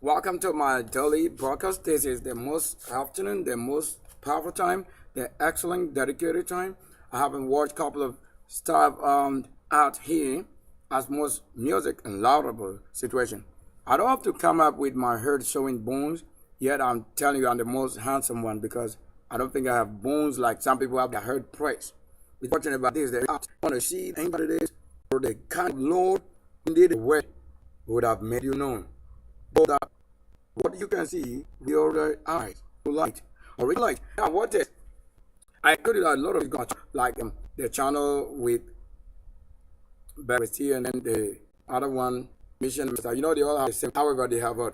Welcome to my daily broadcast. This is the most afternoon, the most powerful time, the excellent dedicated time. I haven't watched a couple of stuff out here as most music and laudable situation. I don't have to come up with my head showing bones, yet I'm telling you I'm the most handsome one because I don't think I have bones like some people have their head praised. We're talking about this, they want to see anybody this or the kind of Lord who did the way would have made you known. So that what you can see with your eyes, light, or light. Now, what is? I could do a lot of God, like the channel with Barry and then the other one, Mission. You know, they all have the same. However, they have a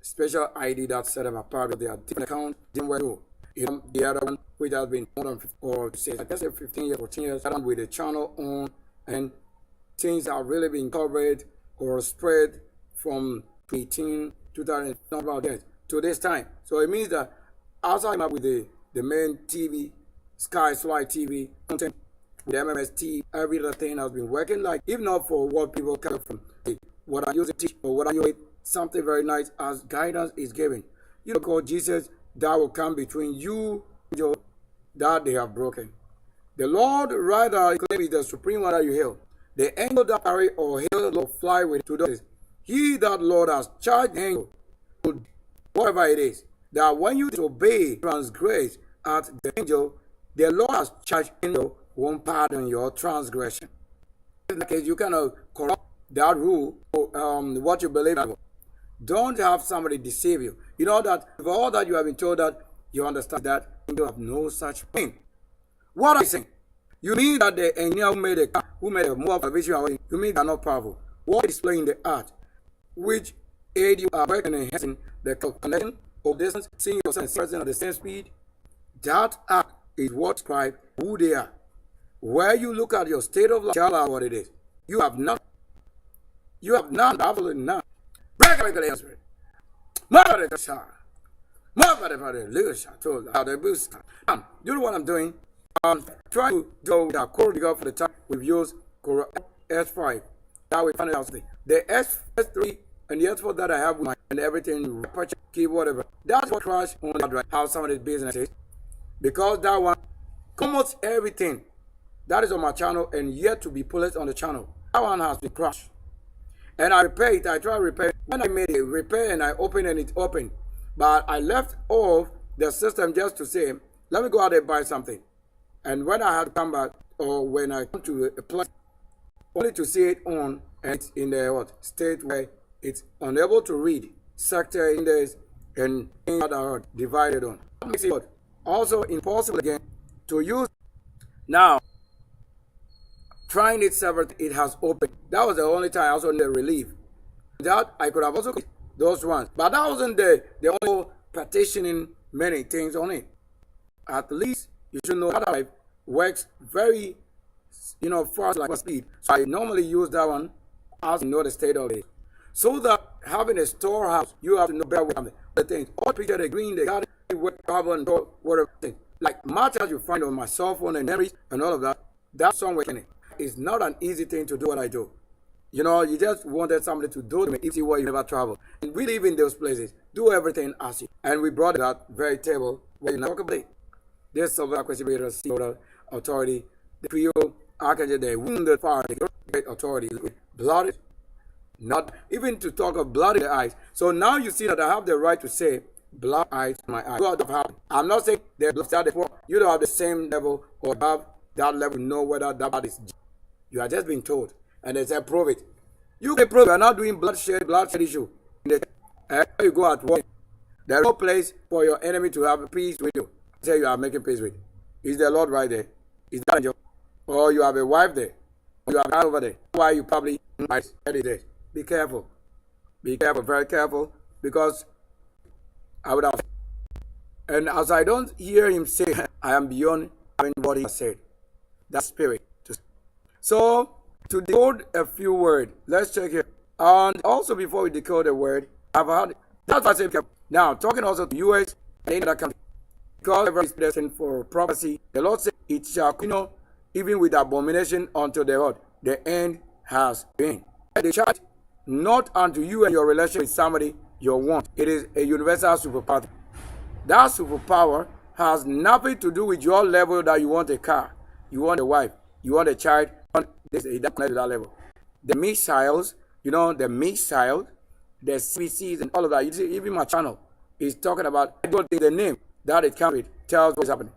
special ID that set them apart. They are different account, different way. You know, the other one, which has been more than 15, or say, I guess 15 years, 14 years, with the channel on, and things are really being covered or spread from 2000 about that to this time. So it means that outside with the main TV, Sky Fly TV content, with MMS TV, every other thing has been working. Like, if not for what people come from, what I use to teach or what I use, something very nice as guidance is given. You know, called Jesus, that will come between you and your that they have broken. The Lord rather claims the supreme one that you hail. The angel that carry or hail or fly with to those. He that Lord has charged him to whatever it is, that when you disobey, transgress at the angel, the Lord has charged angel won't pardon your transgression. In that case, you cannot corrupt that rule or what you believe in. Don't have somebody deceive you. You know that for all that you have been told that you understand that you have no such thing. What are you saying? You mean that the engineer who made a more of a vision, you mean they are not powerful? What is displaying the art? Which aid you are working in enhancing the connection of distance, seeing yourself at the same speed. That act is what describes who they are. Where you look at your state of life, tell her what it is. You have none. You have none, absolutely none. Break the answer. You know what I'm doing? I'm trying to do the code for the time we've used S5. That we find out the S3 and the S4 that I have with my and everything, key, whatever. That's what crashed on that right. How some of these businesses, because that one, almost everything that is on my channel and yet to be placed on the channel, that one has been crashed. And I repair it. I try to repair it. When I made a repair and I opened and it opened, but I left off the system just to say, let me go out and buy something. And when I had to come back, or when I come to a place, only to see it on and it's in the state where it's unable to read sector index and things that are divided on. That makes it also impossible again to use. Now, trying it several, it has opened. That was the only time I also needed relief. That I could have also those ones, but that wasn't the only partitioning many things on it. At least you should know that life works very fast like speed. So I normally use that one as you know the state of it. So that having a storehouse, you have to know better with the things. All picture the green, the garden, carbon, whatever thing. Like much as you find on my cell phone and memories and all of that, that's somewhere in it. It's not an easy thing to do what I do. You know, you just wanted somebody to do it if you were you never travel. And we live in those places. Do everything as you. And we brought that very table where you now complete. This silver creator, authority, the Creole archangel, the wounded fire, the great authority, blooded, not even to talk of blood in the eyes. So now you see that I have the right to say blood eyes in my eyes. I'm not saying they're blood. You don't have the same level or above that level. Know whether that is. You are just being told, and they say prove it. You can prove you are not doing bloodshed issue. You go at war. There is no place for your enemy to have peace with you. Say you are making peace with. Is the Lord right there? Is that angel? Or you have a wife there? Or you have a guy over there? Why you probably might edit it? Be careful. Be careful, very careful, because I would have. And as I don't hear him say, I am beyond having what he said. That spirit. So, to decode a few words, let's check here. And also, before we decode a word, I've had that's why I say now talking also to US and other countries. Because every is destined for prophecy, the Lord said, it shall even with abomination unto the earth. The end has been. The charge not unto you and your relation with somebody your want. It is a universal superpower. That superpower has nothing to do with your level that you want a car, you want a wife, you want a child. It doesn't connect to that level. The missiles, the missiles, the CBCs and all of that. You see, even my channel is talking about, I don't think the name that it comes with tells what's happening.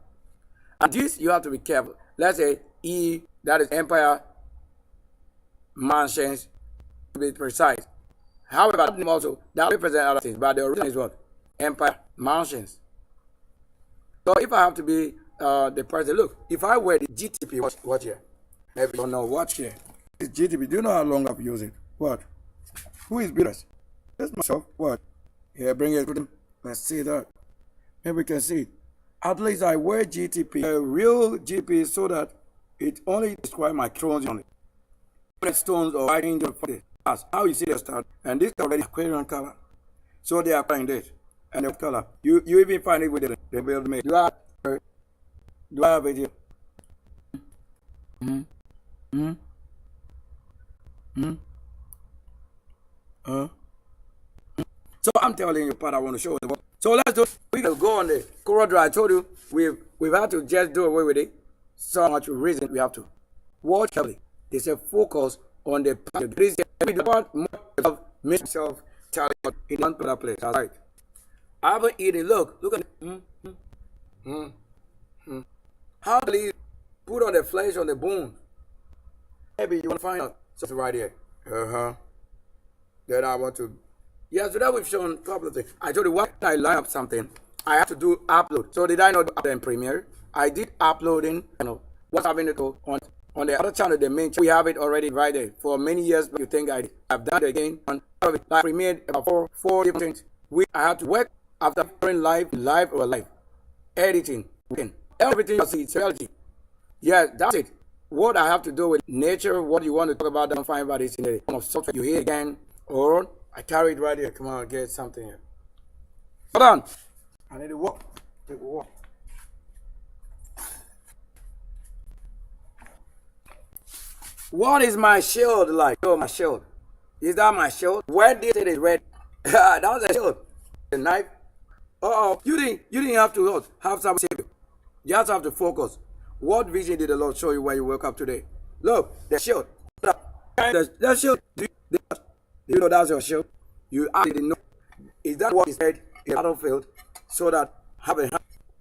And this, you have to be careful. Let's say E, that is Empire Mansions, to be precise. However, that name also, that represents other things, but the original is what? Empire Mansions. So if I have to be the person, look, if I were the GTP, watch here. Maybe you don't know, watch here. This GTP, do you know how long I've used it? What? Who is Beatles? That's myself. What? Here, bring it. Let's see that. Maybe we can see it. At least I wear GTP, a real GTP, so that it only describes my thrones on it. Red stones or white angel for this. That's how you see the star. And this is already Aquarian color. So they are applying this. And the color. You even find it with the build made. Do I have it here? So I'm telling you part I want to show you. So let's do. We can go on the corridor. I told you we've had to just do away with it. So much reason we have to watch carefully. They say focus on the part more of myself telling in one particular place. That's right. I haven't eaten. Look at it. How do you put on the flesh on the bone? Maybe you want to find out something right here. Then I want to. Yeah, so that we've shown a couple of things. I told you when I line up something, I have to do upload. So did I not upload in Premiere? I did uploading. What's happening on the other channel, the main channel. We have it already right there. For many years, but you think I've done it again. I premiered about four different things. I had to work after doing live or live. Editing. Everything you see, it's reality. Yeah, that's it. What I have to do with nature, what you want to talk about, don't find about it in the form of software. You hear again, or I carry it right here. Come on, get something here. Hold on. I need to walk. Take a walk. What is my shield like? Oh, my shield. Is that my shield? Where did it is red? That was a shield. The knife. You didn't have to have some shape. You just have to focus. What vision did the Lord show you when you woke up today? Look, the shield. The shield. Do you know that's your shield? You actually know. Is that what he said in the battlefield? So that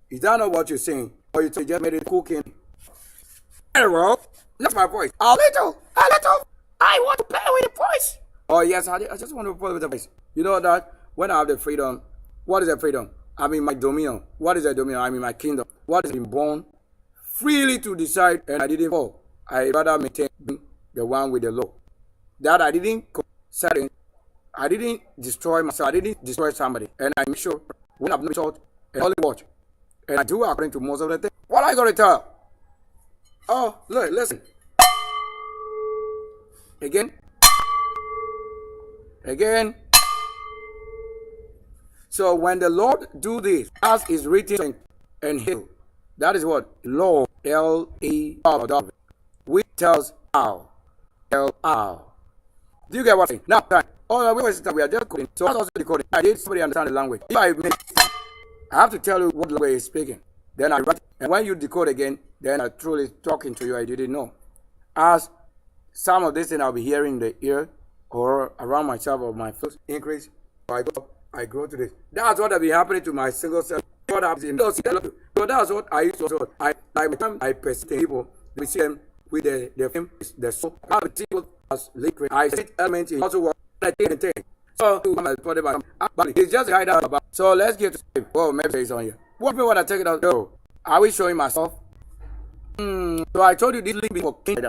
is that not what you're saying? Or you just made it cooking? Very well. That's my voice. A little. I want to play with the voice. Oh yes, I just want to play with the voice. You know that when I have the freedom, what is the freedom? I mean my dominion. What is the dominion? I mean my kingdom. What is being born freely to decide, and I didn't fall. I rather maintain the one with the law. That I didn't set in. I didn't destroy myself. I didn't destroy somebody, and I make sure when I've not shot and only watch, and I do according to most of the things. What I gotta tell? Oh, look, listen. Again. So when the Lord do this, as is written and heal, that is what law L-E-W, which tells how L-R. Do you get what I'm saying? Now, time. Oh, we are just coding. So that's also decoding. I did somebody understand the language. If I have to tell you what language is speaking. Then I write it. And when you decode again, then I truly talking to you. I didn't know. As some of this thing I'll be hearing in the ear or around myself or my first increase. I grow to this. That's what will be happening to my single self. What happens in those. So that's what I used to do. I perceive people. We see them with the soul. I see people as liquid. I see elements in also what I think. So it's just hide out about. So let's get to it. Oh, maybe it's on here. What people want to take it out? No. Are we showing myself? So I told you this link before. Keep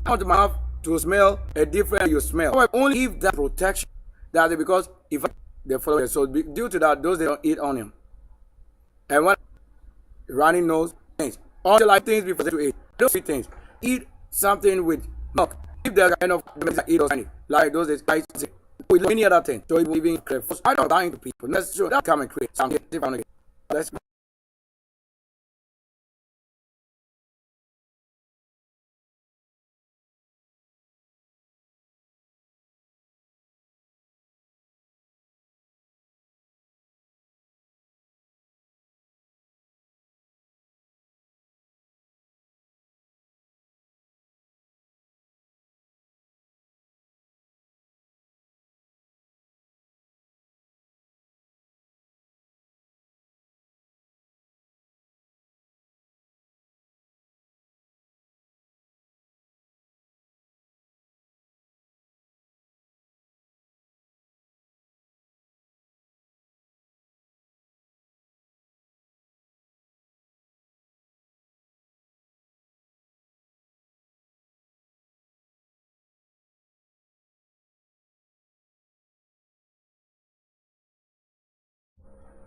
out the mouth to smell a different you smell. However, only if that protection. That's it, because if they follow it. So due to that, those they don't eat onion. And when running nose things. Until I things before to eat. Those three things. Eat something with milk. If there's kind of eat those like those is with any other thing. So even I don't dying to people. Let's show that come and create something different. Let's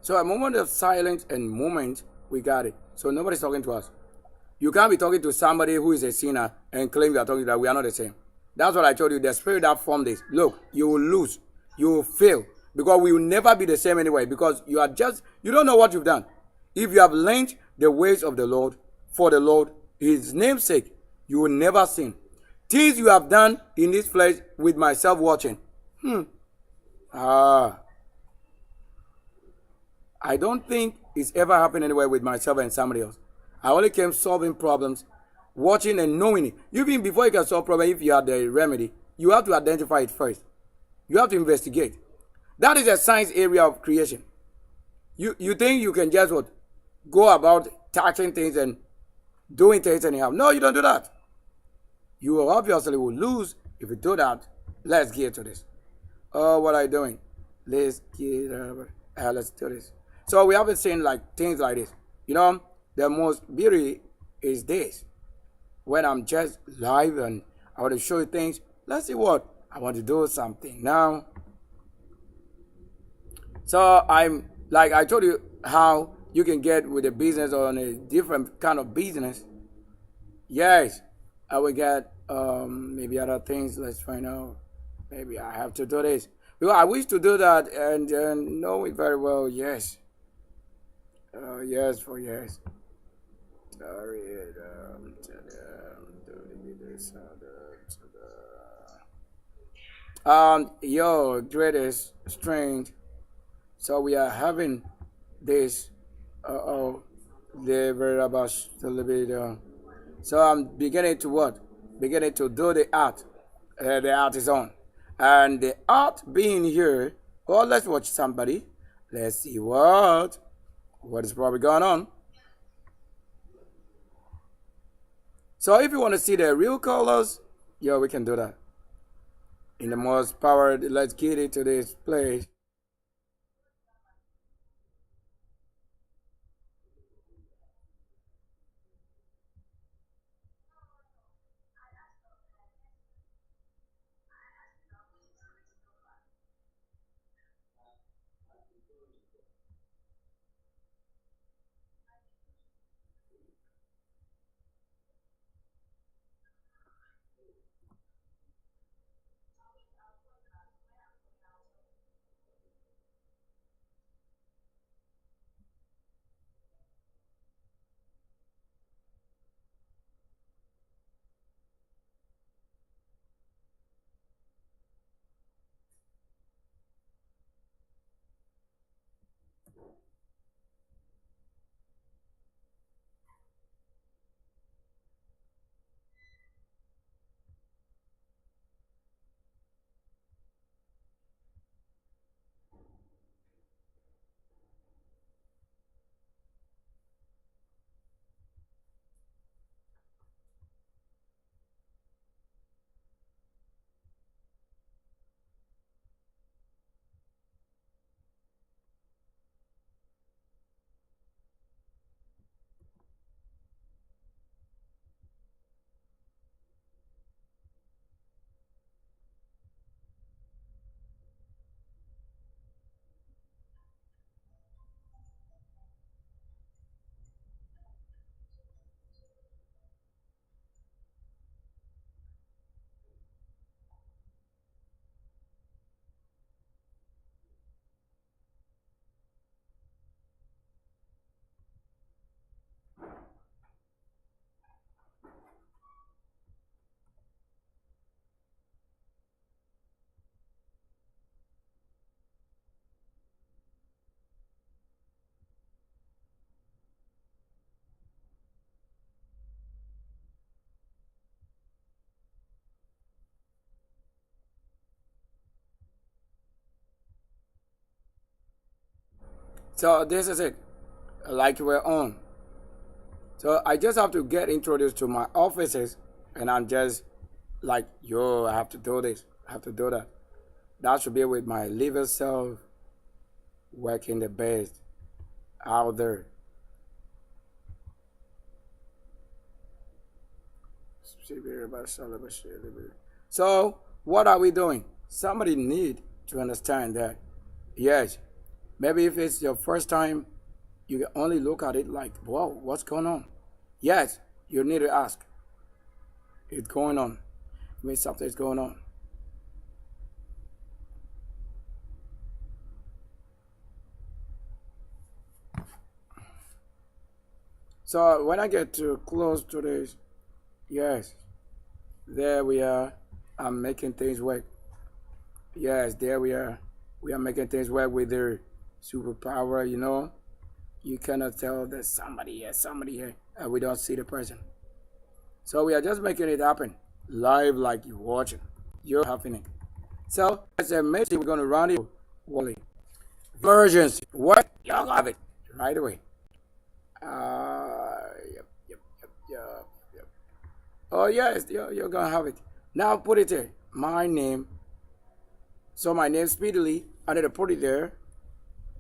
So a moment of silence and moment, we got it. So nobody's talking to us. You can't be talking to somebody who is a sinner and claim you are talking to that we are not the same. That's what I told you. The spirit that formed this. Look, you will lose. You will fail. Because we will never be the same anyway. Because you don't know what you've done. If you have learned the ways of the Lord, for the Lord, his name's sake, you will never sin. Things you have done in this flesh with myself watching. I don't think it's ever happened anywhere with myself and somebody else. I only came solving problems, watching and knowing it. Even before you can solve problem, if you have the remedy, you have to identify it first. You have to investigate. That is a science area of creation. You think you can just what? Go about touching things and doing things anyhow. No, you don't do that. You obviously will lose if you do that. Let's get to this. Oh, what are you doing? Let's do this. So we haven't seen like things like this. You know, the most beauty is this. When I'm just live and I want to show you things. Let's see what I want to do something now. So I'm like I told you how you can get with a business or on a different kind of business. Yes, I will get maybe other things. Let's find out. Maybe I have to do this. Because I wish to do that and know it very well. Yes. Yes for yes. Your greatest strength. So we are having this. The variables a little bit. So I'm beginning to what? Beginning to do the art. The art is on. And the art being here, oh, let's watch somebody. Let's see what is probably going on. So if you want to see the real colors, yeah, we can do that. In the most powered, let's get it to this place. So this is it. Like we're on. So I just have to get introduced to my offices and I'm just like, yo, I have to do this. I have to do that. That should be with my liver self working the best out there. So what are we doing? Somebody need to understand that. Yes, Maybe if it's your first time, you can only look at it like, whoa, what's going on? Yes, you need to ask. It's going on. It means something's going on. So when I get too close to this, yes, there we are. I'm making things work. Yes, there we are. We are making things work with their superpower, you know. You cannot tell there's somebody here, and we don't see the person. So we are just making it happen. Live like you're watching. You're happening. So as a message, we're gonna run it Wally. Versions. What? You're gonna have it right away. Yep. Oh yes, you're gonna have it. Now put it there. My name. So my name speedily. I need to put it there.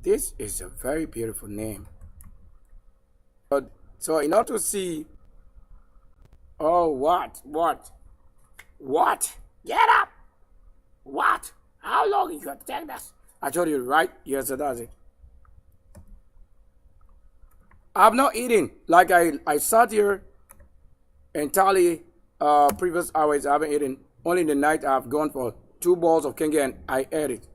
This is a very beautiful name. So in order to see, oh what? Get up! What? How long you gonna take this? I told you right. Yes, it does it. I've not eaten. Like I sat here entirely previous hours. I haven't eaten. Only in the night I've gone for 2 balls of kenke and I ate it.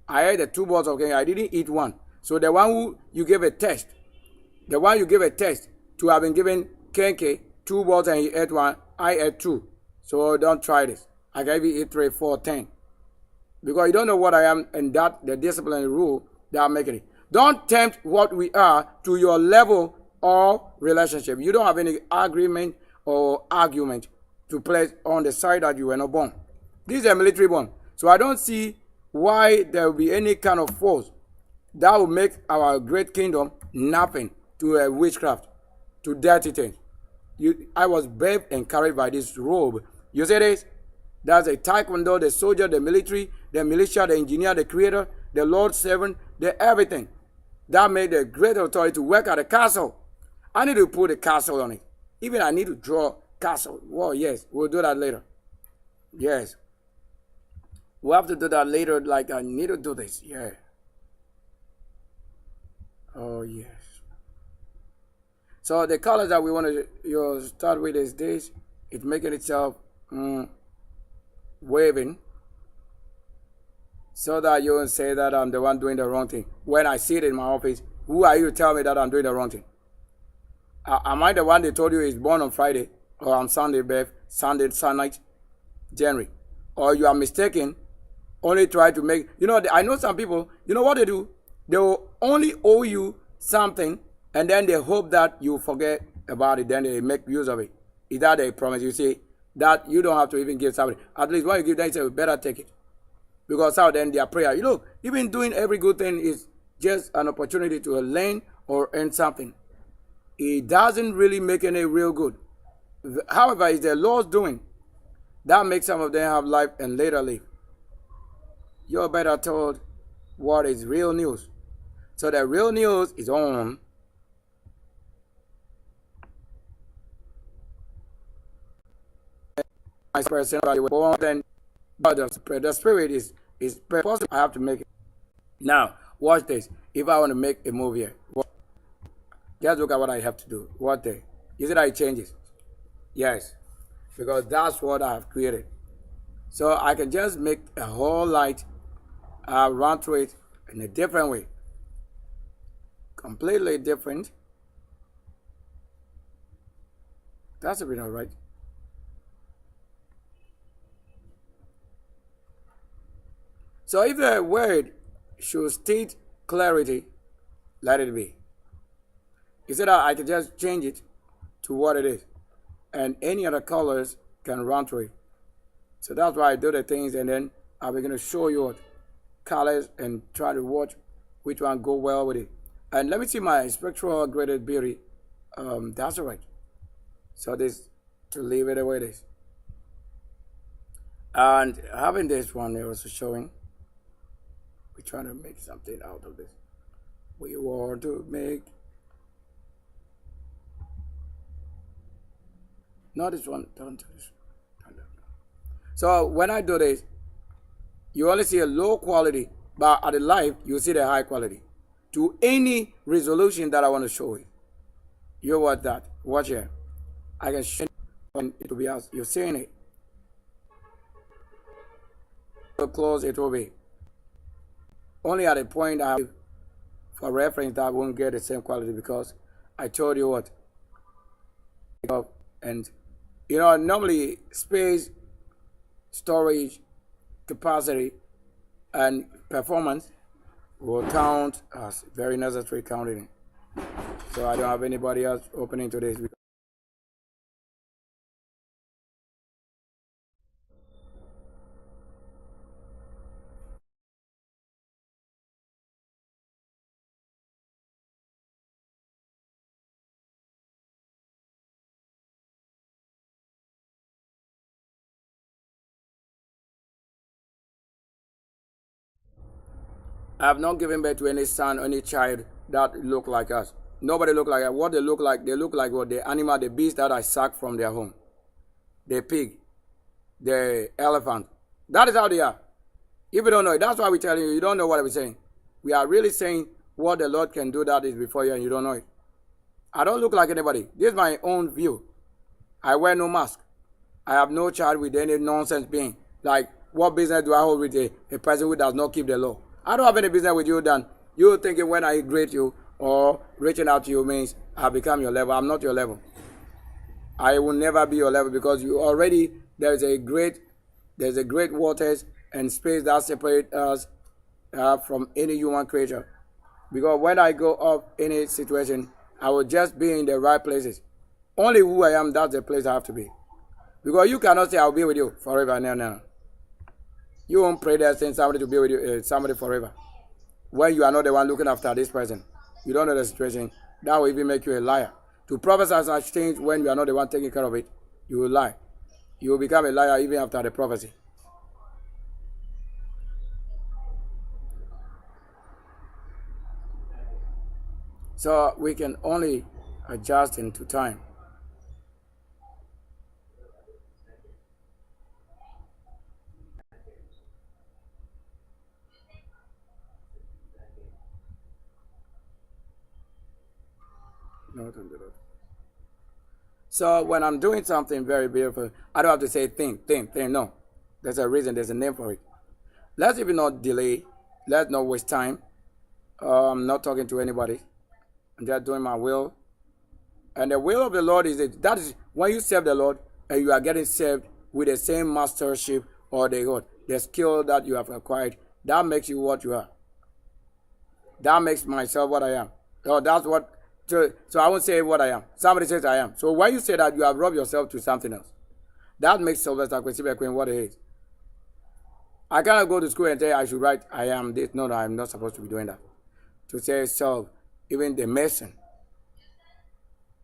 I ate the 2 balls of kenke. I didn't eat one. So the one who you gave a test, to have been given kenke 2 balls and he ate one, I ate 2. So don't try this. I gave you eat 3, 4, 10. Because you don't know what I am and that the discipline rule that I'm making it. Don't tempt what we are to your level of relationship. You don't have any agreement or argument to place on the side that you were not born. This is a military born. So I don't see why there will be any kind of force that will make our great kingdom nothing to a witchcraft, to dirty things. I was brave and carried by this robe. You see this? That's a taekwondo, the soldier, the military, the militia, the engineer, the creator, the Lord's servant, the everything. That made the great authority to work at the castle. I need to put a castle on it. Even I need to draw castle. Well, yes, we'll do that later. Yes. We'll have to do that later, like I need to do this. Yeah. Oh, yes. So the colors that we want to start with is this. It's making itself waving. So that you won't say that I'm the one doing the wrong thing. When I see it in my office, who are you to tell me that I'm doing the wrong thing? Am I the one they told you is born on Friday? Or I'm Sunday birth, Sunday night, January? Or you are mistaken, only try to make... You know, I know some people, you know what they do? They will only owe you something, and then they hope that you forget about it, then they make use of it. Is that a promise? You see, that you don't have to even give somebody. At least when you give them, you say, better take it. Because how then their prayer, you know, even doing every good thing is just an opportunity to learn or earn something. It doesn't really make any real good. However, it's the Lord's doing that makes some of them have life and later live. You're better told what is real news. So the real news is on. My person, born, then but the spirit is possible. I have to make it. Now, watch this. If I want to make a movie here, just look at what I have to do. What day? Is it that it changes? Yes. Because that's what I have created. So I can just make a whole light run through it in a different way. Completely different. That's a bit alright. So if the word should state clarity, let it be. Instead of I can just change it to what it is. And any other colors can run through it. So that's why I do the things, and then I'll be going to show you what colors and try to watch which one go well with it. And let me see my spectral graded beauty. That's all right. So this, to leave it the way it is. And having this one there also showing. We're trying to make something out of this. We want to make... Not this one. Don't do this. So when I do this, you only see a low quality, but at the live, you see the high quality. to any resolution that I want to show you. You watch that. Watch here. I can show it to be as you're seeing it. So close it will be. Only at a point I have for reference that I won't get the same quality because I told you what. And you know, normally space, storage, capacity, and performance will count as very necessary counting. So I don't have anybody else opening to this. I have not given birth to any son, any child that look like us. Nobody look like us. What they look like what the animal, the beast that I sacked from their home. The pig, the elephant. That is how they are. If you don't know it, that's why we're telling you, you don't know what we're saying. We are really saying what the Lord can do that is before you and you don't know it. I don't look like anybody. This is my own view. I wear no mask. I have no child with any nonsense being. Like, what business do I hold with a person who does not keep the law? I don't have any business with you than you thinking when I greet you or reaching out to you means I become your level. I'm not your level. I will never be your level because you already, there's a great waters and space that separate us from any human creature. Because when I go up any situation, I will just be in the right places. Only who I am, that's the place I have to be. Because you cannot say I'll be with you forever. No. You won't pray there saying somebody to be with you, somebody forever. When you are not the one looking after this person, you don't know the situation. That will even make you a liar. To prophesy such things when you are not the one taking care of it, you will lie. You will become a liar even after the prophecy. So we can only adjust into time. So when I'm doing something very beautiful, I don't have to say thing. No. There's a reason, there's a name for it. Let's even not delay. Let's not waste time. I'm not talking to anybody. I'm just doing my will. And the will of the Lord is it. That is when you serve the Lord and you are getting served with the same mastership or the skill that you have acquired, that makes you what you are. That makes myself what I am. So that's what. So I won't say what I am. Somebody says I am. So when you say that, you have robbed yourself to something else. That makes Sylvester I what it is. I cannot go to school and say I should write I am this. No, I'm not supposed to be doing that. To say self, even the mason.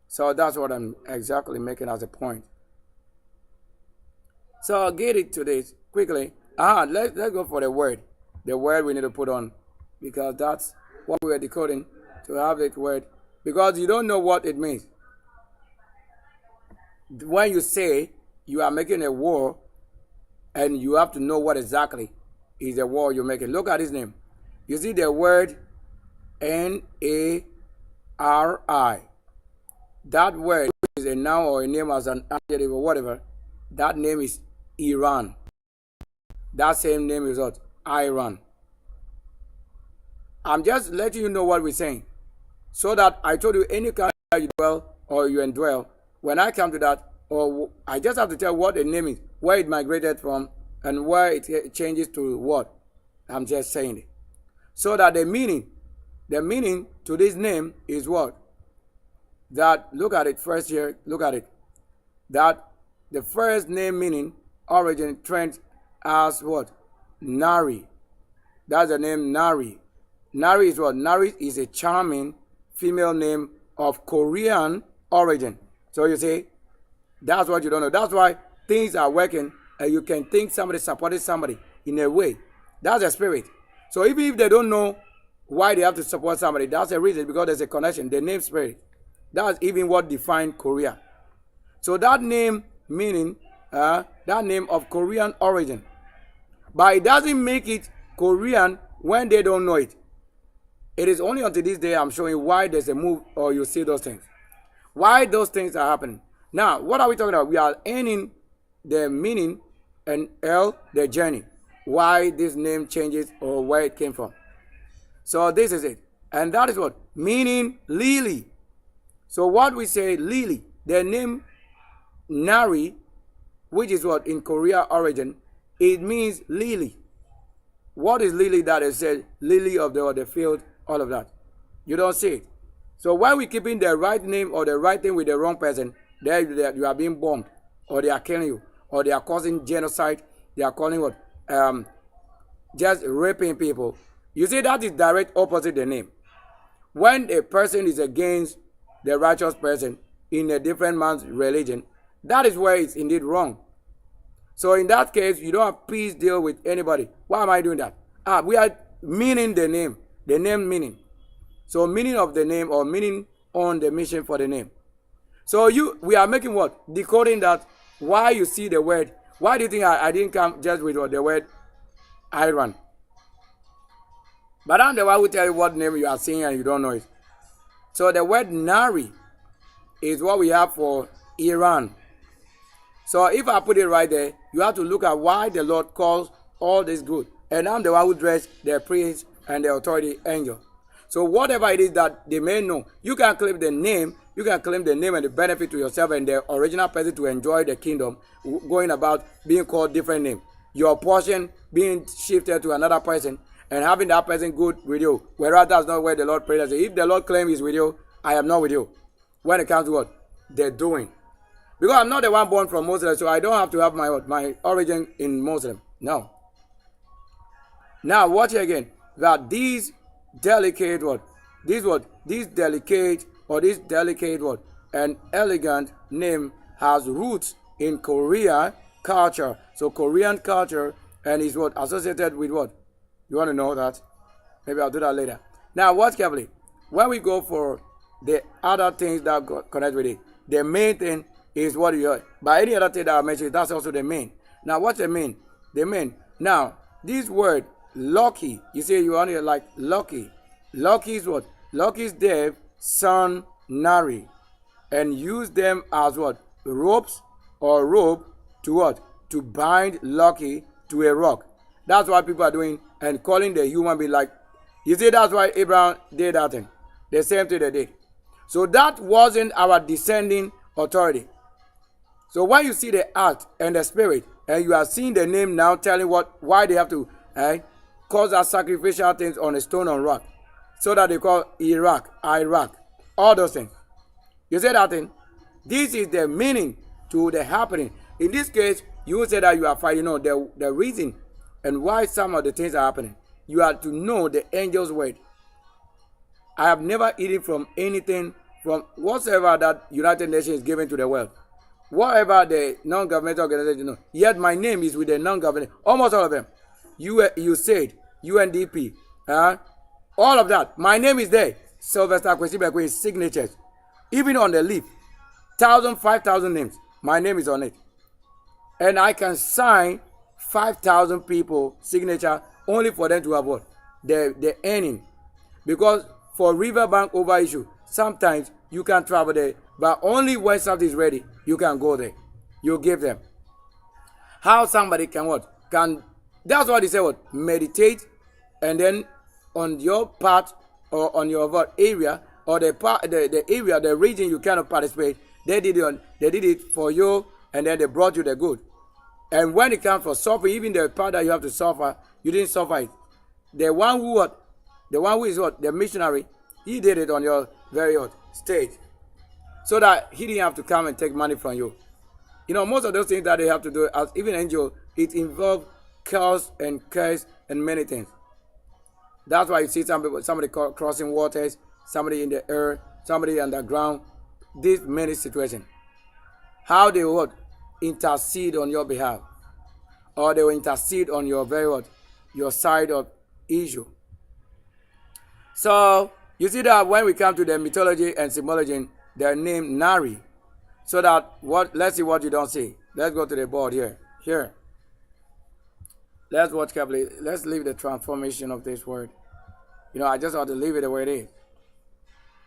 So that's what I'm exactly making as a point. So I'll get it to this quickly. Let's go for the word. The word we need to put on. Because that's what we're decoding. To have that word. Because you don't know what it means. When you say you are making a war, and you have to know what exactly is the war you're making. Look at his name. You see the word Nari. That word is a noun or a name as an adjective or whatever. That name is Iran. That same name is what? Iran. I'm just letting you know what we're saying. So that I told you any kind you dwell or you indwell, when I come to that, or I just have to tell what the name is, where it migrated from, and where it changes to what. I'm just saying it. So that the meaning to this name is what? That, look at it first here, look at it. That the first name meaning, origin, trend as what? Nari. That's the name Nari. Nari is what? Nari is a charming female name of Korean origin. So you see, that's what you don't know. That's why things are working and you can think somebody supported somebody in a way. That's the spirit. So even if they don't know why they have to support somebody, that's the reason, because there's a connection. The name spirit. That's even what defined Korea. So that name meaning, that name of Korean origin. But it doesn't make it Korean when they don't know it. It is only until this day I'm showing you why there's a move or you see those things. Why those things are happening. Now, what are we talking about? We are ending the meaning and L, the journey. Why this name changes or where it came from. So this is it. And that is what? Meaning lily. So what we say lily, the name Nari, which is what in Korea origin, it means lily. What is lily that is said? Lily of the field, all of that. You don't see it. So when we keeping the right name or the right thing with the wrong person, there you are being bombed, or they are killing you, or they are causing genocide. They are calling what? Just raping people. You see, that is direct opposite the name. When a person is against the righteous person in a different man's religion, that is where it's indeed wrong. So in that case, you don't have peace deal with anybody. Why am I doing that? We are meaning the name meaning. So meaning of the name or meaning on the mission for the name. So we are making what? Decoding that. Why you see the word. Why do you think I didn't come just with the word Iran? But I'm the one who tell you what name you are seeing and you don't know it. So the word Nari is what we have for Iran. So if I put it right there, you have to look at why the Lord calls all this good. And I'm the one who dressed the priest and the authority angel. So whatever it is that they may know, you can claim the name, and the benefit to yourself and the original person to enjoy the kingdom, going about being called different name. Your portion being shifted to another person and having that person good with you. Whereas that's not where the Lord prays. If the Lord claims he's with you, I am not with you. When it comes to what? They're doing. Because I'm not the one born from Muslim, so I don't have to have my origin in Muslim. No. Now watch it again. That these delicate and elegant name has roots in Korea culture. So Korean culture and is what associated with what? You want to know that? Maybe I'll do that later. Now watch carefully. When we go for the other things that connect with it, the main thing is what you heard. By any other thing that I mentioned, that's also the main. Now what's the main? The main. Now this word lucky, you see, you only like lucky. Lucky is what? Lucky is dev, son, nari. And use them as what? Ropes or rope to what? To bind lucky to a rock. That's what people are doing and calling the human being like, you see, that's why Abraham did that thing. The same thing they did. So that wasn't our descending authority. So when you see the act and the spirit, and you are seeing the name now telling why they have to cause our sacrificial things on a stone on rock. So that they call Iraq, all those things. You see that thing? This is the meaning to the happening. In this case, you say that you are fighting the reason and why some of the things are happening. You have to know the angel's word. I have never eaten from anything from whatsoever that United Nations is giving to the world. Whatever the non-governmental organization, yet my name is with the non-government, almost all of them. USAID, UNDP, all of that. My name is there. Sylvester I, signatures. Even on the leaf, 5,000 names. My name is on it. And I can sign 5,000 people signature only for them to have what? The earning. Because for riverbank over issue, sometimes you can travel there, but only when something is ready, you can go there. You give them. How somebody can what? That's what they say what? Meditate, and then on your part or on your area or the area, the region you cannot participate, they did it for you, and then they brought you the good. And when it comes for suffering, even the part that you have to suffer, you didn't suffer it. The one who is what? The missionary, he did it on your very stage. So that he didn't have to come and take money from you. Most of those things that they have to do, as even angel, it involves chaos and curse and many things. That's why you see somebody crossing waters, somebody in the air, somebody underground. This many situations. How they would intercede on your behalf, or they will intercede on your your side of issue. So you see that when we come to the mythology and symbology, their name Nari. So that let's see what you don't see. Let's go to the board here. Let's watch carefully. Let's leave the transformation of this word. I just ought to leave it the way it is.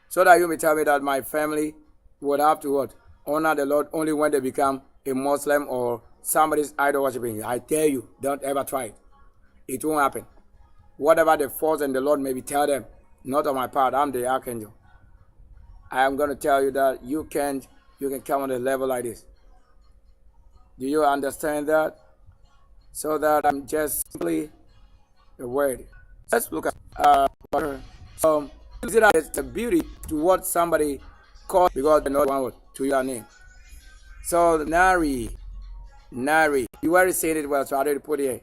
So that you may tell me that my family would have to what? Honor the Lord only when they become a Muslim or somebody's idol worshiping. I tell you, don't ever try it. It won't happen. Whatever the force and the Lord maybe tell them, not on my part, I'm the archangel. I am going to tell you that you can come on a level like this. Do you understand that? So that I'm just simply a word. Let's look at so you see that it's a beauty to what somebody calls because they're not one word to your name. So nari. You already said it well, so I already put here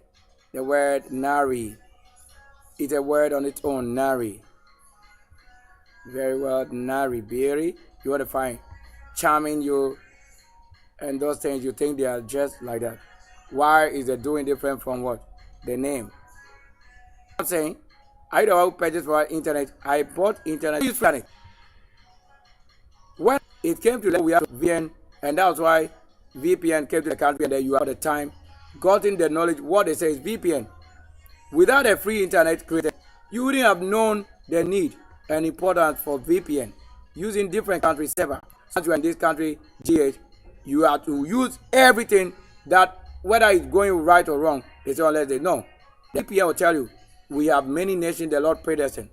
the word nari. It's a word on its own, nari. Very well, nari, beauty. You want to find charming you and those things you think they are just like that. Why is it doing different from what? The name. I'm saying, I don't have pages for internet. I bought internet. Use planet. When it came to we have VPN, and that's why VPN came to the country, and then you have the time gotten the knowledge what they say is VPN. Without a free internet created, you wouldn't have known the need and importance for VPN. Using different country server. Since you're in this country, GH, you have to use everything that whether it's going right or wrong, they say unless they know. The VPN will tell you, we have many nations the Lord predestined,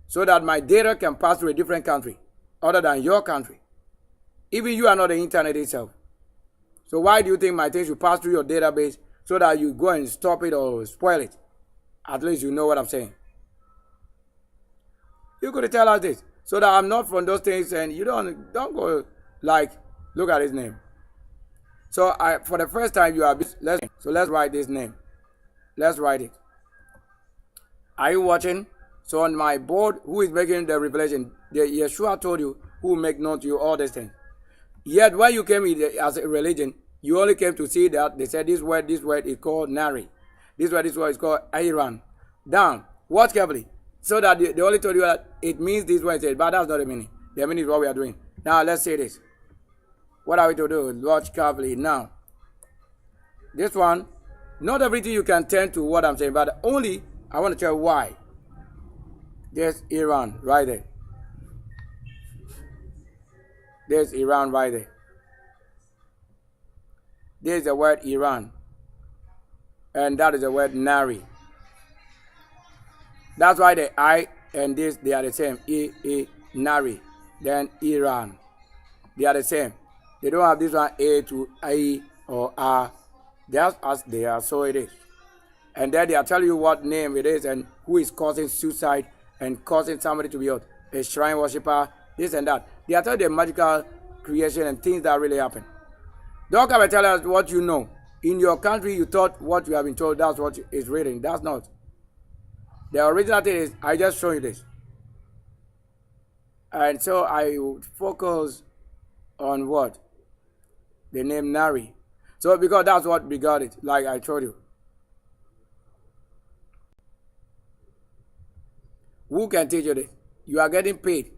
so that my data can pass through a different country other than your country. Even you are not the internet itself. So why do you think my things should pass through your database so that you go and stop it or spoil it? At least you know what I'm saying. You could tell us this so that I'm not from those things and you don't go like, look at his name. So for the first time you have let's write this name. Let's write it. Are you watching? So on my board, who is making the revelation? Yeshua told you who will make known to you all these things. Yet when you came as a religion, you only came to see that they said this word is called Nari. This word is called Iran. Down. Watch carefully. So that they only told you that it means this word, but that's not the meaning. The meaning is what we are doing. Now let's say this. What are we to do? Watch carefully. Now, this one, not everything you can turn to what I'm saying, but only I want to tell you why. There's Iran right there. There's Iran right there. There's the word Iran. And that is the word Nari. That's why the I and this, they are the same. Nari. Then Iran. They are the same. They don't have this one A to I or R. That's as they are, so it is. And then they are telling you what name it is and who is causing suicide and causing somebody to be a shrine worshipper, this and that. They are telling the magical creation and things that really happen. Don't come and tell us what you know. In your country, you thought what you have been told, that's what is written. That's not. The original thing is, I just show you this. And so I would focus on what? The name Nari. So because that's what begot it, like I told you. Who can teach you this? You are getting paid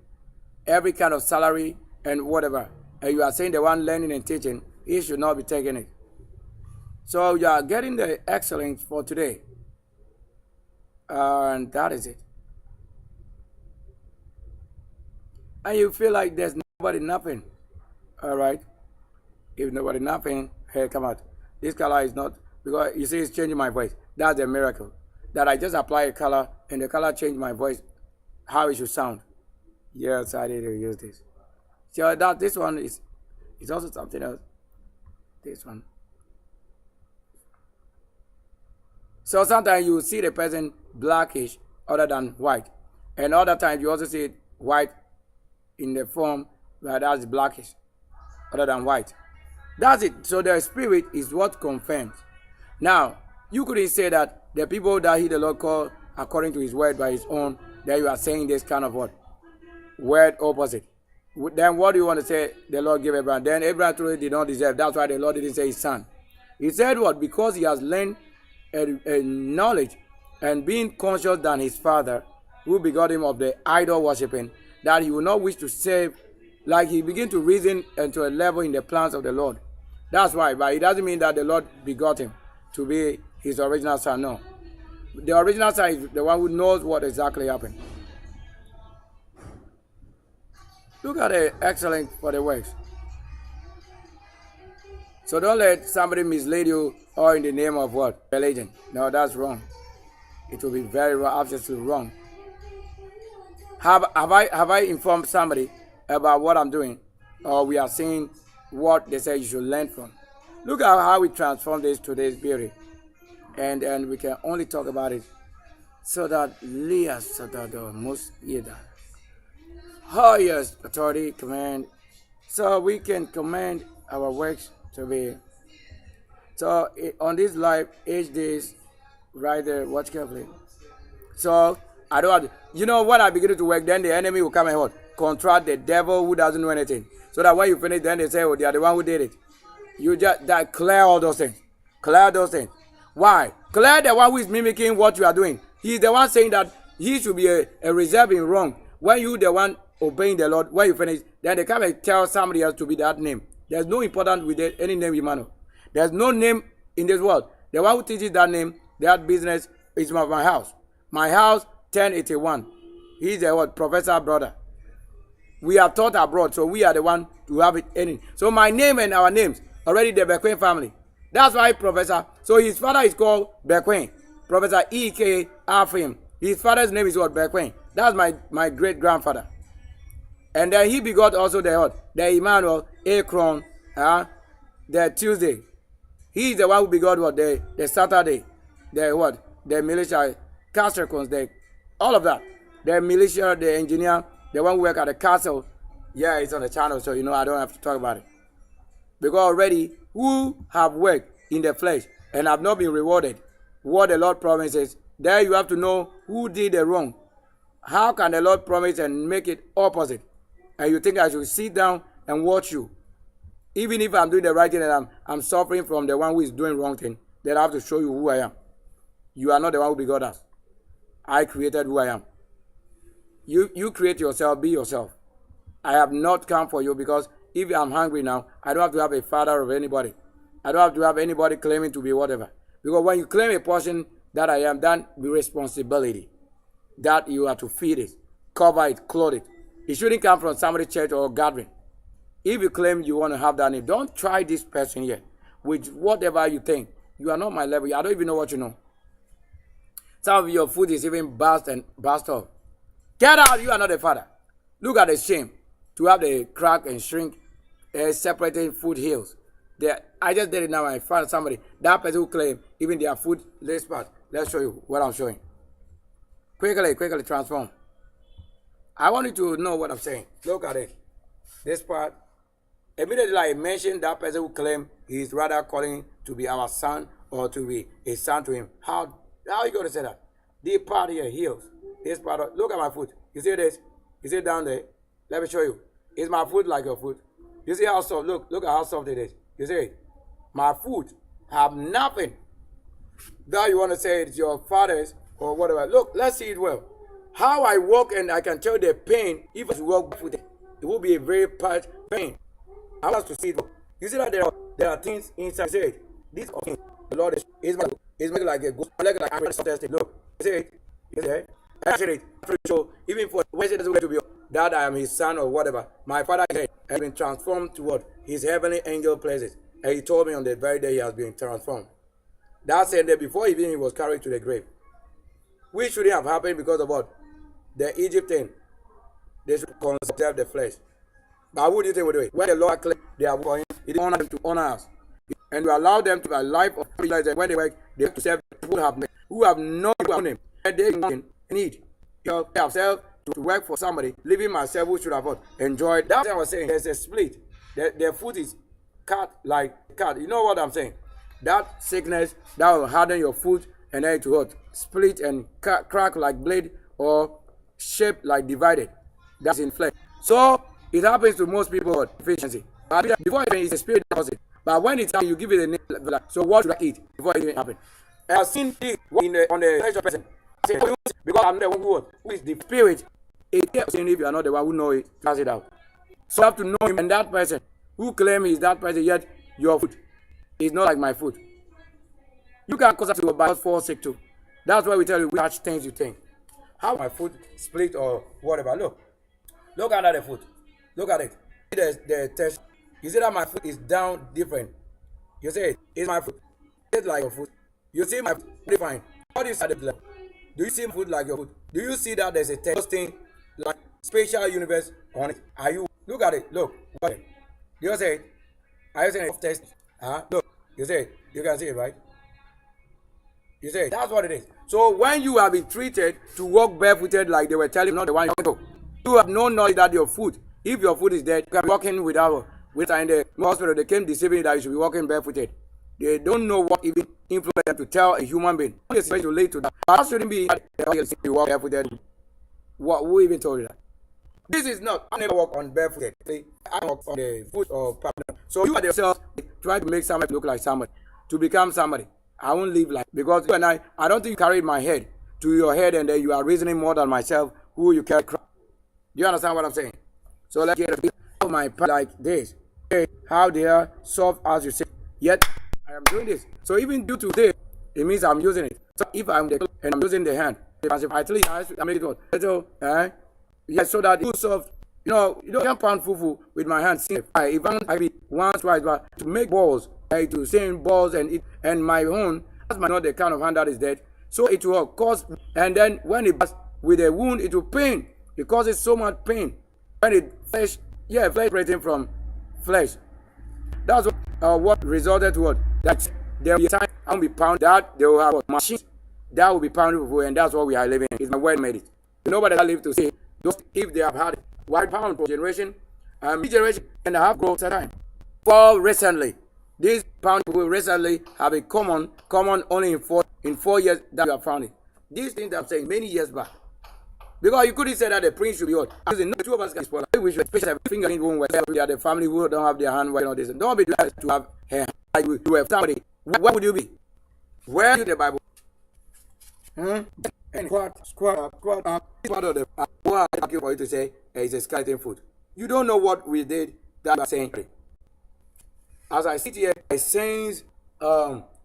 every kind of salary and whatever. And you are saying the one learning and teaching, he should not be taking it. So you are getting the excellence for today. And that is it. And you feel like there's nobody nothing. Alright? If nobody nothing, hey, come out. This color is not, because you see it's changing my voice. That's a miracle. That I just apply a color and the color changed my voice, how it should sound. Yes, I did use this. So that this one is also something else. This one. So sometimes you see the person blackish other than white. And other times you also see it white in the form where that's blackish other than white. That's it. So the spirit is what confirms. Now, you couldn't say that the people that he the Lord called according to his word by his own, that you are saying this kind of what? Word opposite. Then what do you want to say the Lord gave Abraham? Then Abraham truly did not deserve. That's why the Lord didn't say his son. He said what? Because he has learned a knowledge and being conscious than his father, who begot him of the idol worshipping, that he will not wish to save, like he began to reason and to a level in the plans of the Lord. That's why, but it doesn't mean that the Lord begot him to be his original son, no. The original son is the one who knows what exactly happened. Look at the excellence for the works. So don't let somebody mislead you or in the name of what? Religion. No, that's wrong. It will be very wrong, absolutely wrong. Have I informed somebody about what I'm doing? Or we are seeing what they say you should learn from. Look at how we transform this to this beauty. And we can only talk about it so that Leah Sadado most either. Oh yes, authority, command. So we can command our works to be. So on this life, each days, right there, watch carefully. So I don't have to, you know when I begin to work, then the enemy will come and what? Contract the devil who doesn't know anything. So that when you finish, then they say, oh, they are the one who did it. You just that clear all those things. Clear those things. Why? Clear the one who is mimicking what you are doing. He is the one saying that he should be a reserve in wrong. When you the one obeying the Lord, when you finish, then they come and tell somebody else to be that name. There's no importance with any name, Emmanuel. There's no name in this world. The one who teaches that name, that business, is my house. My house, 1081. He's the what? Professor brother. We are taught abroad, so we are the one to have it in. So my name and our names, already the Bequin family. That's why Professor. So his father is called Bequin. Professor E.K. Afim. His father's name is what? Bequin. That's my great-grandfather. And then he begot also the what? The Emmanuel, Akron, the Tuesday. He is the one who begot what? The Saturday. The what? The militia, Castricons, all of that. The militia, the engineer, the one who work at the castle. Yeah, it's on the channel, so you know I don't have to talk about it. Because already, who have worked in the flesh and have not been rewarded what the Lord promises, there you have to know who did the wrong. How can the Lord promise and make it opposite? And you think I should sit down and watch you? Even if I'm doing the right thing and I'm suffering from the one who is doing wrong thing, then I have to show you who I am. You are not the one who begot us. I created who I am. You create yourself, be yourself. I have not come for you because if I'm hungry now, I don't have to have a father of anybody. I don't have to have anybody claiming to be whatever. Because when you claim a portion that I am, then the responsibility that you have to feed it, cover it, clothe it. It shouldn't come from somebody's church or gathering. If you claim you want to have that name, don't try this person here with whatever you think. You are not my level. I don't even know what you know. Some of your food is even burst off. Get out, you are not a father. Look at the shame to have the crack and shrink separating food hills. I just did it now. I found somebody. That person who claimed even their food less part. Let's show you what I'm showing. Quickly transform. I want you to know what I'm saying. Look at it. This part. Immediately I mentioned that person who claimed he is rather calling to be our son or to be a son to him. How are you going to say that? The part here heals. This part, look at my foot. You see this? You see it down there? Let me show you. Is my foot like your foot? You see how soft? Look at how soft it is. You see it? My foot have nothing. That you want to say it's your father's or whatever. Look, let's see it well. How I walk and I can tell the pain. If I walk with it, it will be a very bad pain. I want us to see it. You see that there are things inside. You see it? These are things. The Lord is like a ghost. Like I'm testing. Look, you see it? You see it? Actually, so even for when it doesn't get to be that I am his son or whatever, my father has been transformed to what? His heavenly angel places. And he told me on the very day he has been transformed. That said that before even he was carried to the grave. Which shouldn't have happened because of what? The Egyptian. They should conserve the flesh. But who do you think will do it? When the Lord claimed they are for him, he didn't honor them to honor us. And we allow them to a life of when they work, they have to serve people who have no name. And they need yourself to work for somebody, leaving myself who should have enjoyed. That's what I was saying. There's a split. Their foot is cut like cut. You know what I'm saying? That sickness that will harden your foot and then to what? Split and crack like blade or shape like divided. That's in flesh. So it happens to most people with efficiency. Before it's a spirit that does it. But when it's you give it a name. So what should I eat before it even happen? And I've seen it on the sexual person. Because I'm the one who is the spirit. If you are not the one who knows it, cast it out. So you have to know him and that person who claims he's that person, yet your food is not like my food. You can cause us to by fall sick too. That's why we tell you which things you think. How my foot split or whatever. Look under the foot. Look at it. The test. You see that my foot is down different. You say it's my foot. It's like your foot. You see my foot different. What do you see at the level? Do you see my foot like your foot? Do you see that there's a test thing like spatial universe on it? Are you look at it? Look. What? Do you say it? Are you saying it test? Look. You say it. You can see it, right? You say it. That's what it is. So when you have been treated to walk barefooted like they were telling you, not the one you know, you have no knowledge that your foot, if your foot is dead, you can be walking without in the hospital. They came deceiving you that you should be walking barefooted. They don't know what even influenced them to tell a human being. It's relate to that. That shouldn't be you walk barefooted. Who even told you that? This is not. I never walk on barefooted. I walk on the foot or prominence. So you are yourself trying to make somebody look like somebody, to become somebody. I won't live like because you and I don't think you carried my head to your head and then you are reasoning more than myself who you carry. Do you understand what I'm saying? So let's get a bit of my part like this. Okay, how they are soft as you say. Yet I am doing this. So even due to this, it means I'm using it. So if I'm the and I'm using the hand, I tell you I make it good. So yes, so that it's soft. You know, you don't pound fufu with my hands. If I be once, twice, but to make balls, to sing balls and my own, that's not the kind of hand that is dead. So it will cause, and then when it passes with a wound, it will pain. It causes so much pain. When it flesh separating from flesh. That's what resulted to what? That there will be a time I will be pounded, that they will have machines that will be pounded before, and that's what we are living in. It's my word made it. Nobody has lived to say those if they have had it. White pound for generation, generation and a half growth at a time. For recently, these pound people recently have a common only in 4 years that you have found it. These things I'm saying many years back. Because you couldn't say that the prince should be old. Because no two of us can spoil. We should especially have a finger in one way. We are the family who don't have their hand right on this. Don't be doing to have hair. Like you have somebody. Where would you be? Where is the Bible? And squat. Part of the what I argue for you to say is a skeleton foot. You don't know what we did that you are saying. As I sit here, I sense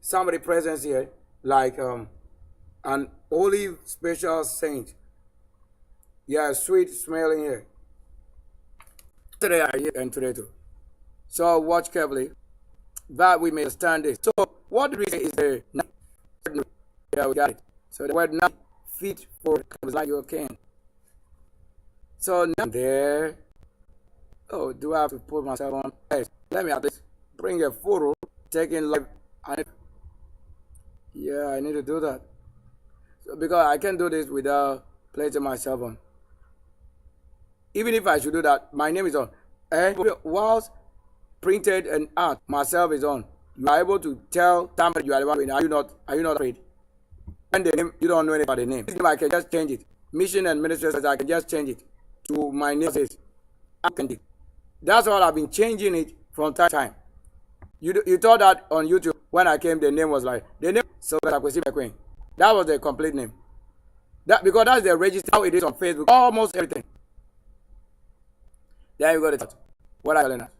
somebody presence here, like an olive special saint. Yeah, sweet smelling here. Today I hear and today too. So watch carefully that we may understand this. So what we say is the yeah, we got it. So the word not fit for comes like your king. So now there. Oh, do I have to put myself on? Yes. Let me at least bring a photo taking live. Yeah, I need to do that. So because I can't do this without placing myself on. Even if I should do that, my name is on. And whilst printed and art, myself is on. You are able to tell somebody you are the one. Are you not afraid? And the name, you don't know anybody's name. This name I can just change it. Mission and ministry says I can just change it to my name. That's what I've been changing it from time to time. You thought that on YouTube when I came, the name was like the name Sylvester I. That was the complete name. That because that's the register how it is on Facebook. Almost everything. There you go. What I telling us?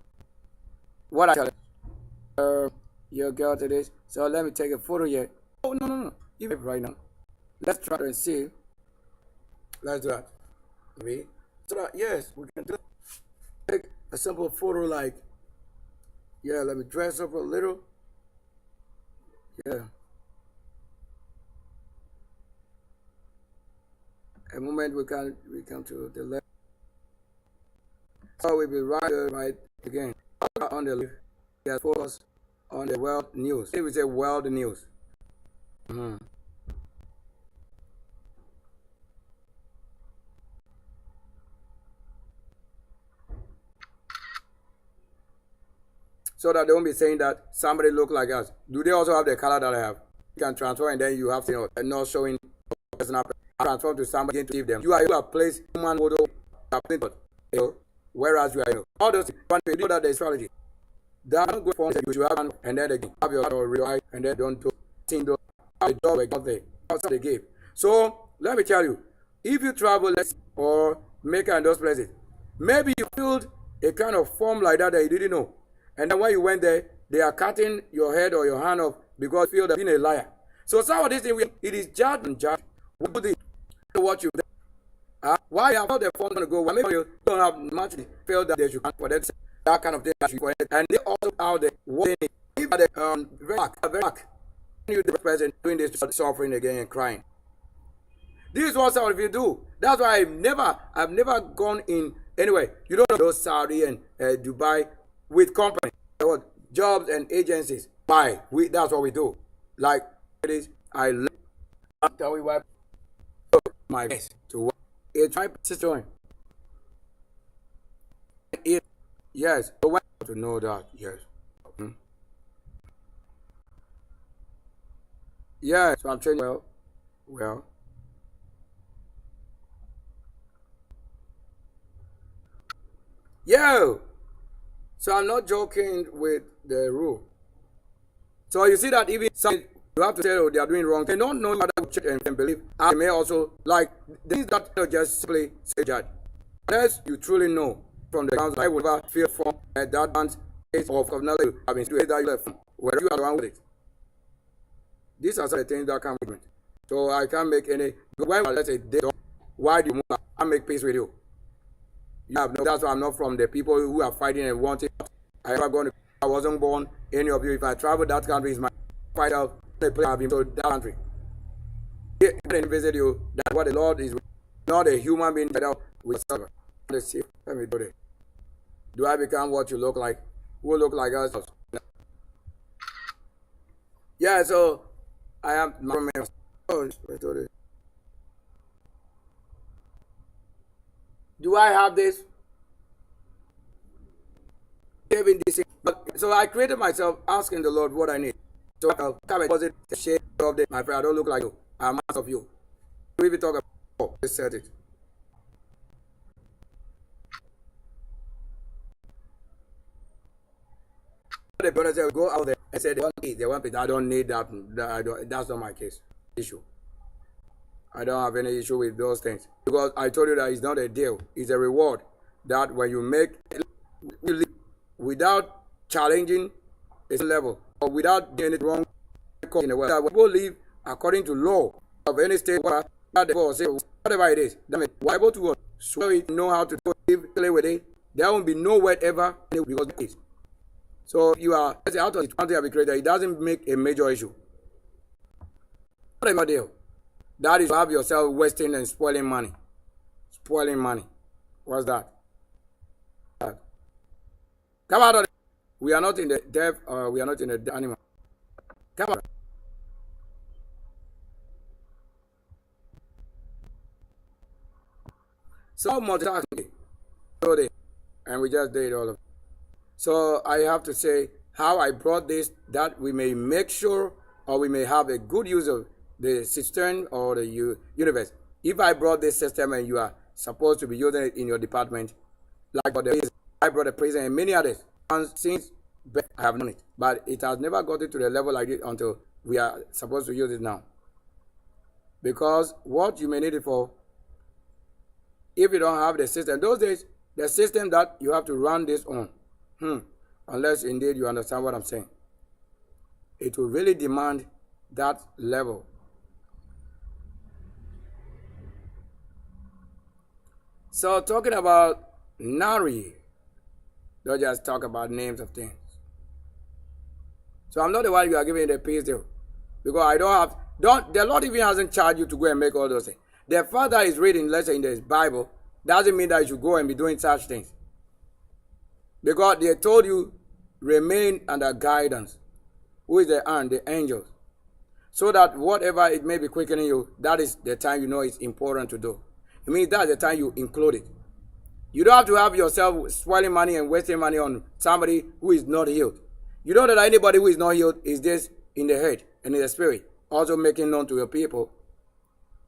What I telling? Your girl to this. So let me take a photo here. Oh no. Even right now. Let's try and see. Let's do that. So that, yes, we can do it. Take a simple photo like, yeah, let me dress up a little. Yeah. A moment we come to the left. So we'll be right again. On the left. Yes, focus on the world news. It will say world news. So that they won't be saying that somebody look like us. Do they also have the color that I have? You can transfer and then you have to and not showing personal transform to somebody to give them. You are able to place human photo, whereas you are all those want to do that the astrology. That don't go for you should have and then again have your real eye and then don't do things the job got there. That's what they gave. So let me tell you, if you travel or make in those places, maybe you filled a kind of form like that you didn't know. And then when you went there, they are cutting your head or your hand off because you feel that being a liar. So some of these things, it is judged and judged. What do you do? What you do? Why have the fund going to go? Well, maybe you don't have much to feel that they should for that kind of thing. And they also out there warning if the very back, you the person doing this suffering again and crying. This is what some of you do. That's why I've never gone in anyway. You don't know those Saudi and Dubai with companies, jobs and agencies. Why? That's what we do. Like it is. I tell you why my best to work. A tribe system. Yes, I want to know that. Yes. Yeah, so I'm training well. Yo! So I'm not joking with the rule. So you see that even some you have to say they are doing wrong. They don't know how to check and believe. I may also like things that just simply say judge. Unless you truly know from the grounds I would ever feel from that man's case of knowledge have been situated that you left from where you are the one with it. These are some of the things that come with me. So I can't make any when let's say they don't why do you move? I make peace with you. That's why I'm not from the people who are fighting and wanting. I wasn't born any of you. If I travel that country, is my fight out the place I've been to that country. I didn't visit you. That's what the Lord is. Not a human being that out with silver. Let's see. Let me do it. Do I become what you look like? Who look like us? Yeah. So I am. Do I have this? So I created myself asking the Lord what I need. So come was it the shape of the my friend? I don't look like you. I'm mass of you. We will talk about this set it. The brother said go out there and said they want it. I don't need that. That's not my case. Issue. I don't have any issue with those things because I told you that it's not a deal. It's a reward that when you make without challenging a level or without doing it wrong in the world. That people live according to law of any state, whatever it is. That means we're able to so it know how to live, play with it. There won't be no word ever because it is. So you are out of the country of the creator. It doesn't make a major issue. Not a major deal. That is to have yourself wasting and spoiling money. Spoiling money. What's that? Come out of it. We are not in the deaf, we are not in the animal. Come on. So multitasking. And we just did all of it. So I have to say how I brought this that we may make sure or we may have a good use of the system or the universe. If I brought this system and you are supposed to be using it in your department, like for the prison, I brought a prison and many others. And since I have known it, but it has never gotten to the level like this until we are supposed to use it now. Because what you may need it for, if you don't have the system, those days, the system that you have to run this on, unless indeed you understand what I'm saying, it will really demand that level. So talking about Nari, don't just talk about names of things. So I'm not the one you are giving the peace deal. Because I the Lord even hasn't charged you to go and make all those things. The Father is reading, let's say in the Bible, doesn't mean that you should go and be doing such things. Because they told you, remain under guidance. Who is the angels. So that whatever it may be quickening you, that is the time you know it's important to do. It means that's the time you include it. You don't have to have yourself spoiling money and wasting money on somebody who is not healed. You know that anybody who is not healed is this in the head and in the spirit, also making known to your people.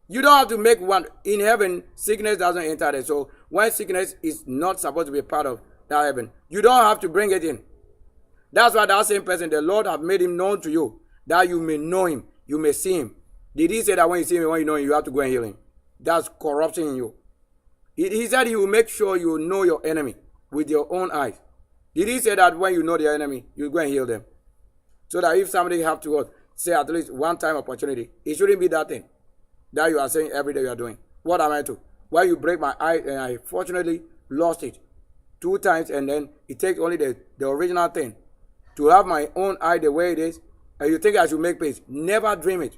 You don't have to make one. In heaven, sickness doesn't enter there. So when sickness is not supposed to be a part of that heaven, you don't have to bring it in. That's why that same person, the Lord have made him known to you, that you may know him, you may see him. Did he say that when you see him, when you know him, you have to go and heal him? That's corruption in you. He said he will make sure you know your enemy with your own eyes. Did he say that when you know their enemy, you go and heal them? So that if somebody have to say at least one time opportunity. It shouldn't be that thing that you are saying every day you are doing. What am I to? Why you break my eye and I fortunately lost it 2 times, and then it takes only the original thing to have my own eye the way it is, and you think I should make peace. Never dream it.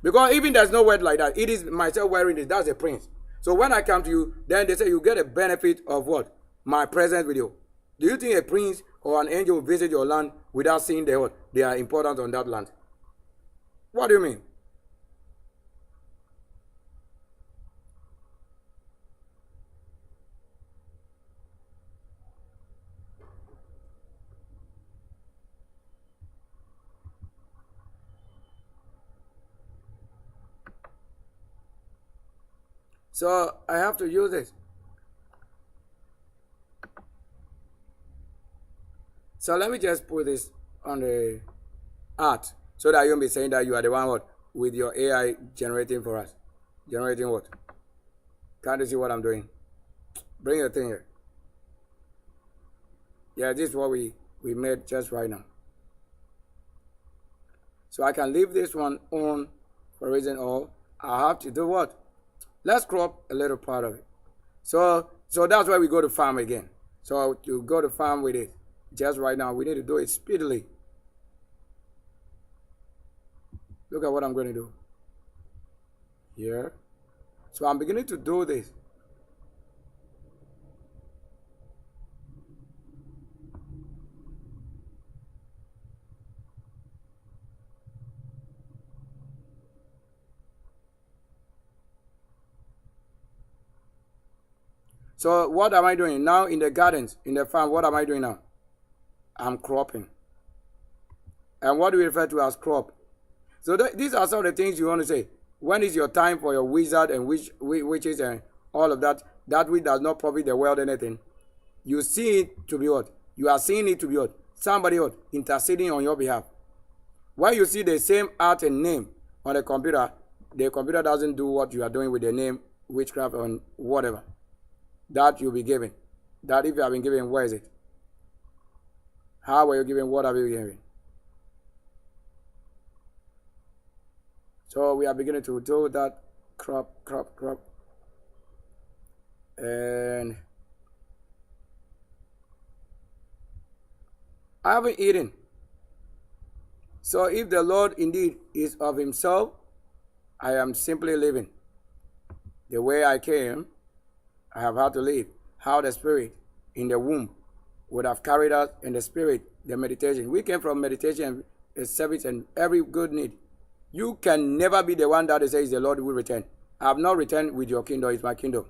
Because even there's no word like that. It is myself wearing this. That's a prince. So when I come to you, then they say you get a benefit of what? My presence with you. Do you think a prince or an angel will visit your land without seeing their importance on that land? What do you mean? So I have to use this. So let me just put this on the art so that you won't be saying that you are the one what with your AI generating for us. Generating what? Can't you see what I'm doing? Bring the thing here. Yeah, this is what we made just right now. So I can leave this one on for a reason, or I have to do what? Let's crop a little part of it. So that's why we go to farm again. So to go to farm with it, just right now, we need to do it speedily. Look at what I'm going to do here. So I'm beginning to do this. So what am I doing now in the gardens, in the farm? What am I doing now? I'm cropping. And what do we refer to as crop? So these are some of the things you want to say. When is your time for your wizard and witches and all of that? That which does not profit the world anything. You see it to be what? You are seeing it to be what? Somebody what? Interceding on your behalf. When you see the same art and name on the computer doesn't do what you are doing with the name, witchcraft, and whatever. That you'll be given. That if you have been given, where is it? How were you given? What have you given? So we are beginning to do that crop. And I haven't eaten. So if the Lord indeed is of himself, I am simply living. The way I came, I have had to live. How the Spirit in the womb would have carried us, in the Spirit, the meditation. We came from meditation, service, and every good need. You can never be the one that says the Lord will return. I have not returned with your kingdom, it's my kingdom.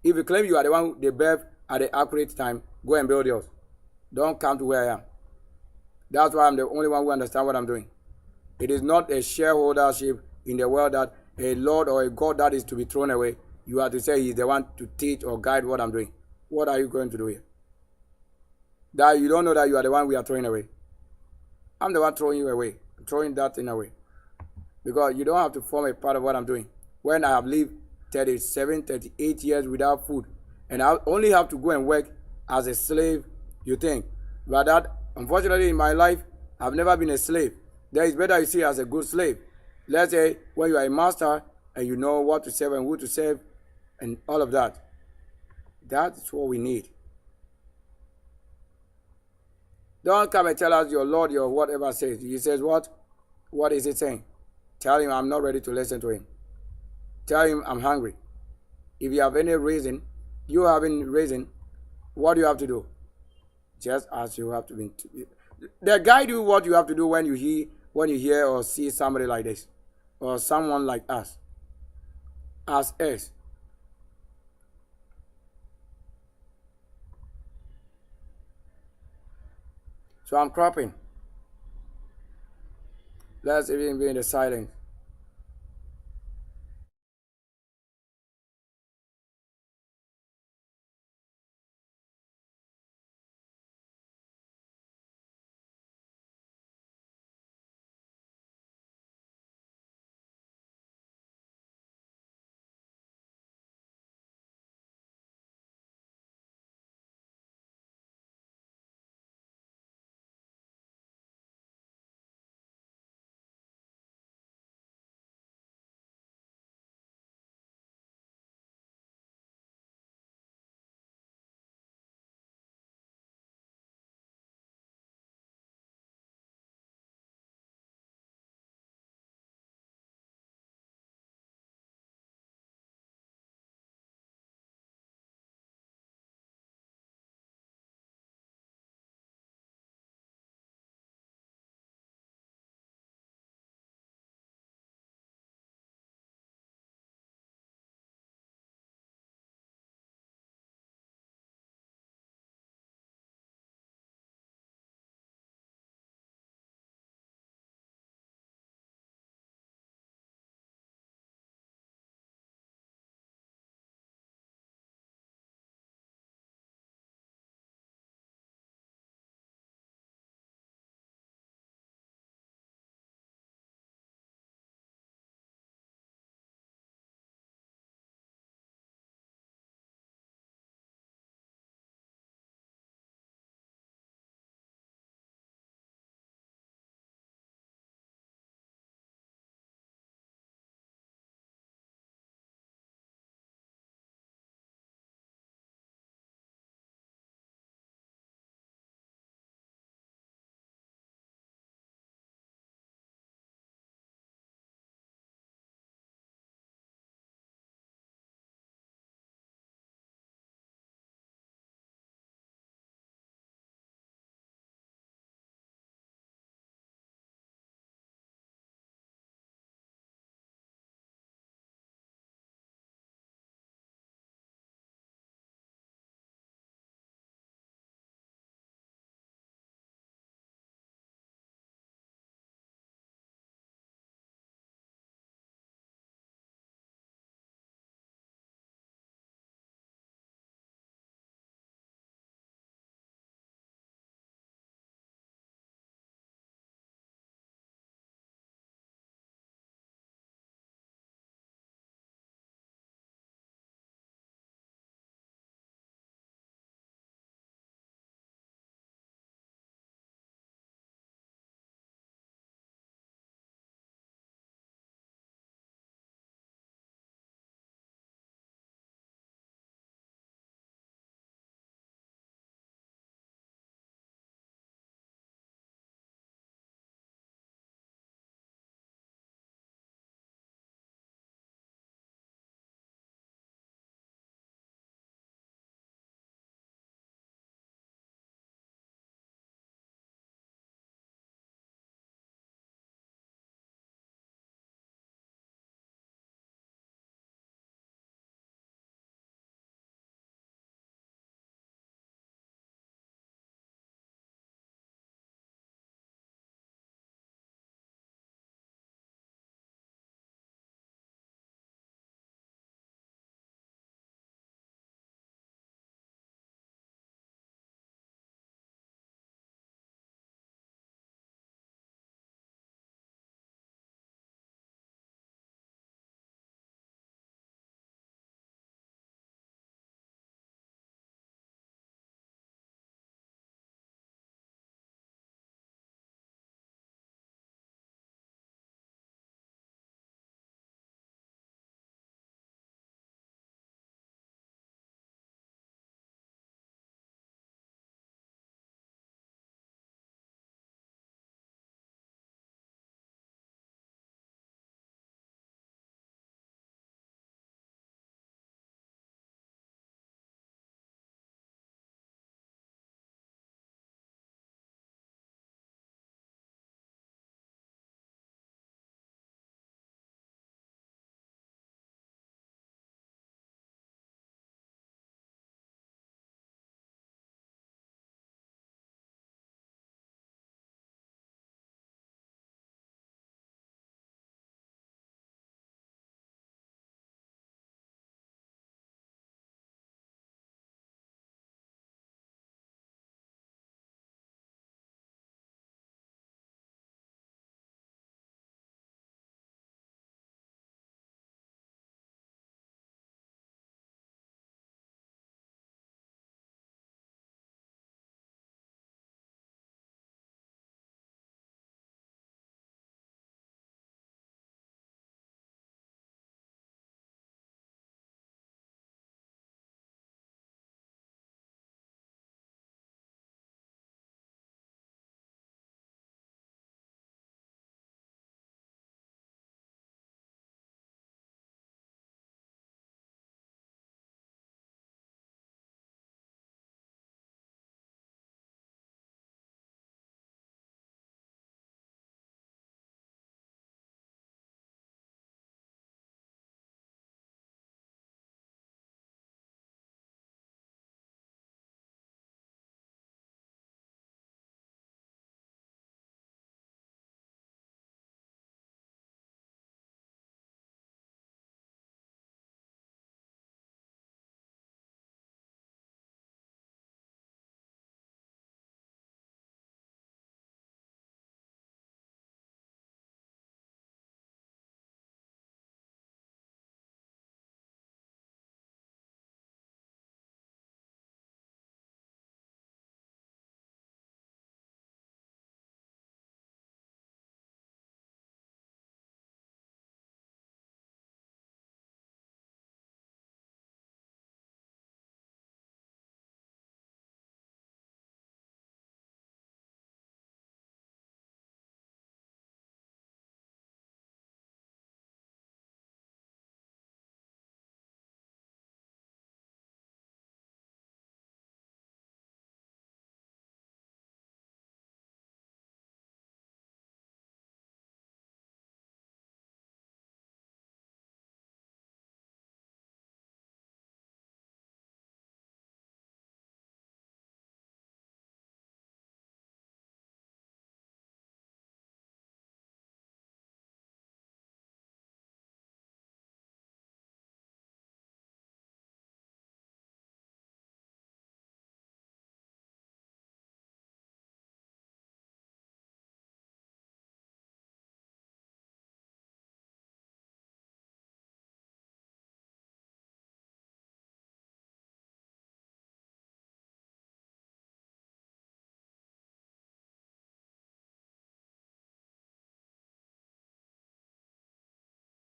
If you claim you are the one they birth at the accurate time, go and build yours. Don't come to where I am. That's why I'm the only one who understands what I'm doing. It is not a shareholdership in the world that a Lord or a God that is to be thrown away. You have to say he's the one to teach or guide what I'm doing. What are you going to do here? That you don't know that you are the one we are throwing away. I'm the one throwing you away. I'm throwing that thing away. Because you don't have to form a part of what I'm doing. When I have lived 37, 38 years without food, and I only have to go and work as a slave, you think. But that, unfortunately, in my life, I've never been a slave. There is better you see as a good slave. Let's say when you are a master and you know what to serve and who to serve and all of that. That's what we need. Don't come and tell us your Lord, your whatever says. He says what? What is it saying? Tell him I'm not ready to listen to him. Tell him I'm hungry. If you have any reason, you haven't reason, what do you have to do? Just as you have to be. They guide you what you have to do when you hear or see somebody like this, or someone like us. As us. So I'm cropping. Let's even be in the silence.